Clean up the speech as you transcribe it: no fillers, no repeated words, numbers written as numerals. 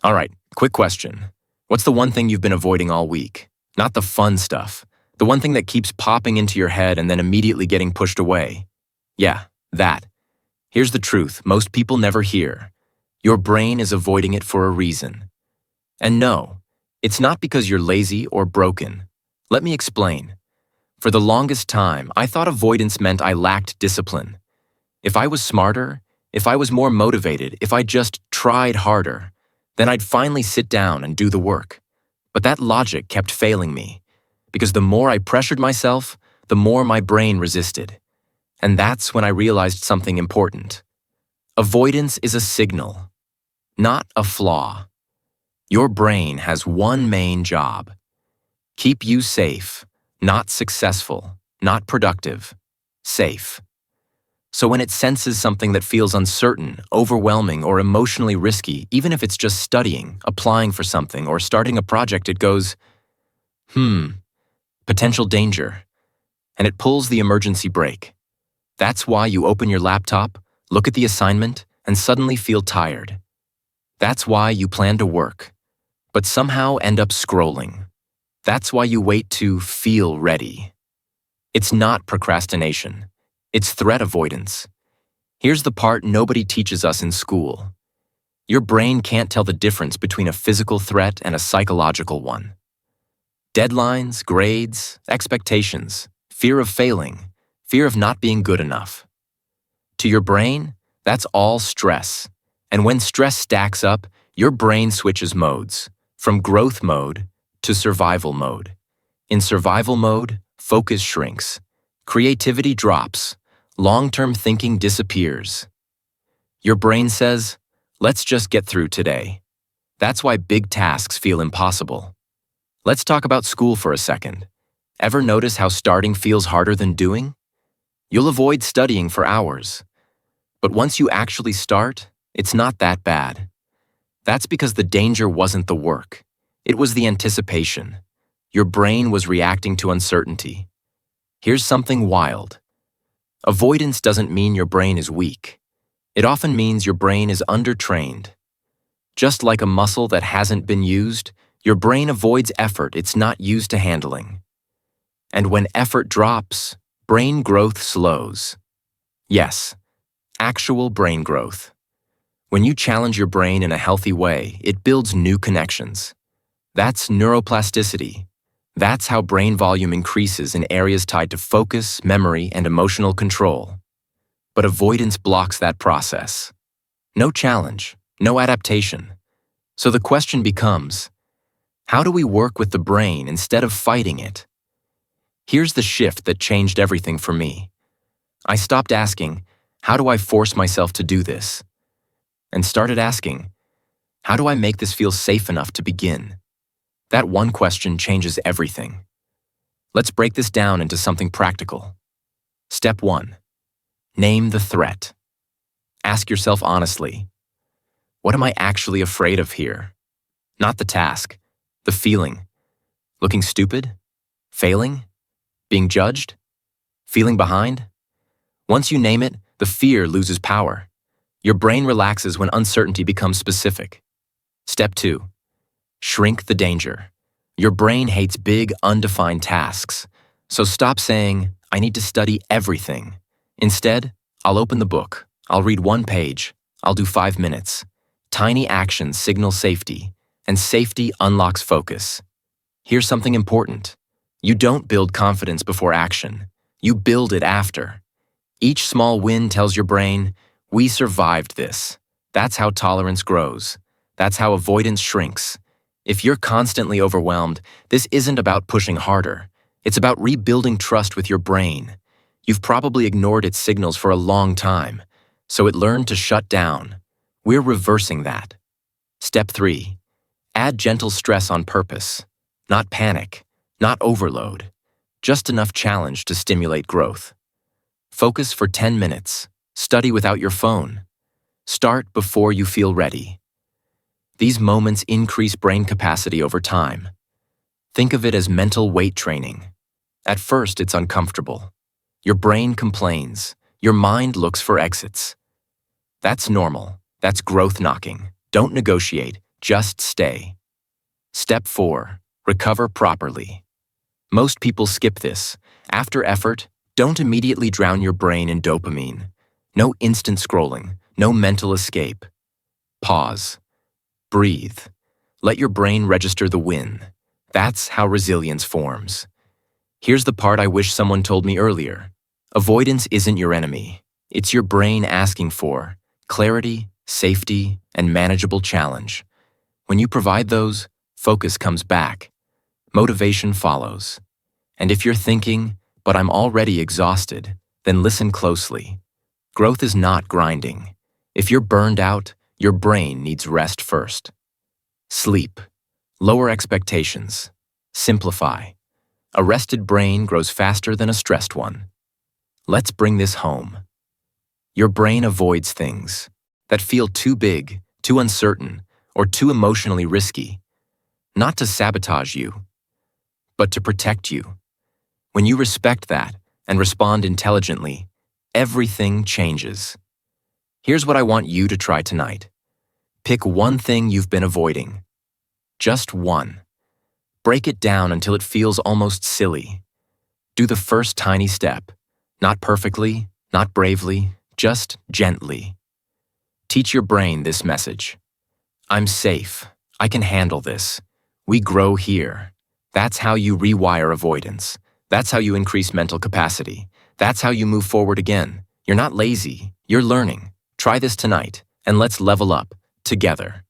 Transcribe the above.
All right, quick question. What's the one thing you've been avoiding all week? Not the fun stuff. The one thing that keeps popping into your head and then immediately getting pushed away. Yeah, that. Here's the truth most people never hear. Your brain is avoiding it for a reason. And no, it's not because you're lazy or broken. Let me explain. For the longest time, I thought avoidance meant I lacked discipline. If I was smarter, if I was more motivated, if I just tried harder, then I'd finally sit down and do the work. But that logic kept failing me, because the more I pressured myself, the more my brain resisted. And that's when I realized something important. Avoidance is a signal, not a flaw. Your brain has one main job: keep you safe, not successful, not productive, safe. So when it senses something that feels uncertain, overwhelming, or emotionally risky, even if it's just studying, applying for something, or starting a project, it goes, potential danger, and it pulls the emergency brake. That's why you open your laptop, look at the assignment, and suddenly feel tired. That's why you plan to work, but somehow end up scrolling. That's why you wait to feel ready. It's not procrastination. It's threat avoidance. Here's the part nobody teaches us in school. Your brain can't tell the difference between a physical threat and a psychological one. Deadlines, grades, expectations, fear of failing, fear of not being good enough. To your brain, that's all stress. And when stress stacks up, your brain switches modes, from growth mode to survival mode. In survival mode, focus shrinks, creativity drops, long-term thinking disappears. Your brain says, let's just get through today. That's why big tasks feel impossible. Let's talk about school for a second. Ever notice how starting feels harder than doing? You'll avoid studying for hours. But once you actually start, it's not that bad. That's because the danger wasn't the work. It was the anticipation. Your brain was reacting to uncertainty. Here's something wild. Avoidance doesn't mean your brain is weak. It often means your brain is undertrained. Just like a muscle that hasn't been used, your brain avoids effort it's not used to handling. And when effort drops, brain growth slows. Yes, actual brain growth. When you challenge your brain in a healthy way, it builds new connections. That's neuroplasticity. That's how brain volume increases in areas tied to focus, memory, and emotional control. But avoidance blocks that process. No challenge, no adaptation. So the question becomes, how do we work with the brain instead of fighting it? Here's the shift that changed everything for me. I stopped asking, how do I force myself to do this? And started asking, how do I make this feel safe enough to begin? That one question changes everything. Let's break this down into something practical. Step 1. Name the threat. Ask yourself honestly, what am I actually afraid of here? Not the task, the feeling. Looking stupid? Failing? Being judged? Feeling behind? Once you name it, the fear loses power. Your brain relaxes when uncertainty becomes specific. Step 2. Shrink the danger. Your brain hates big, undefined tasks. So stop saying, I need to study everything. Instead, I'll open the book. I'll read 1 page. I'll do 5 minutes. Tiny actions signal safety, and safety unlocks focus. Here's something important. You don't build confidence before action. You build it after. Each small win tells your brain, we survived this. That's how tolerance grows. That's how avoidance shrinks. If you're constantly overwhelmed, this isn't about pushing harder. It's about rebuilding trust with your brain. You've probably ignored its signals for a long time, so it learned to shut down. We're reversing that. Step 3. Add gentle stress on purpose. Not panic, not overload. Just enough challenge to stimulate growth. Focus for 10 minutes. Study without your phone. Start before you feel ready. These moments increase brain capacity over time. Think of it as mental weight training. At first, it's uncomfortable. Your brain complains. Your mind looks for exits. That's normal. That's growth knocking. Don't negotiate. Just stay. Step 4. Recover properly. Most people skip this. After effort, don't immediately drown your brain in dopamine. No instant scrolling, no mental escape. Pause. Breathe. Let your brain register the win. That's how resilience forms. Here's the part I wish someone told me earlier. Avoidance isn't your enemy. It's your brain asking for clarity, safety, and manageable challenge. When you provide those, focus comes back. Motivation follows. And if you're thinking, but I'm already exhausted, then listen closely. Growth is not grinding. If you're burned out, your brain needs rest first. Sleep. Lower expectations. Simplify. A rested brain grows faster than a stressed one. Let's bring this home. Your brain avoids things that feel too big, too uncertain, or too emotionally risky, not to sabotage you, but to protect you. When you respect that and respond intelligently, everything changes. Here's what I want you to try tonight. Pick one thing you've been avoiding. Just one. Break it down until it feels almost silly. Do the first tiny step. Not perfectly, not bravely, just gently. Teach your brain this message. I'm safe. I can handle this. We grow here. That's how you rewire avoidance. That's how you increase mental capacity. That's how you move forward again. You're not lazy. You're learning. Try this tonight, and let's level up together.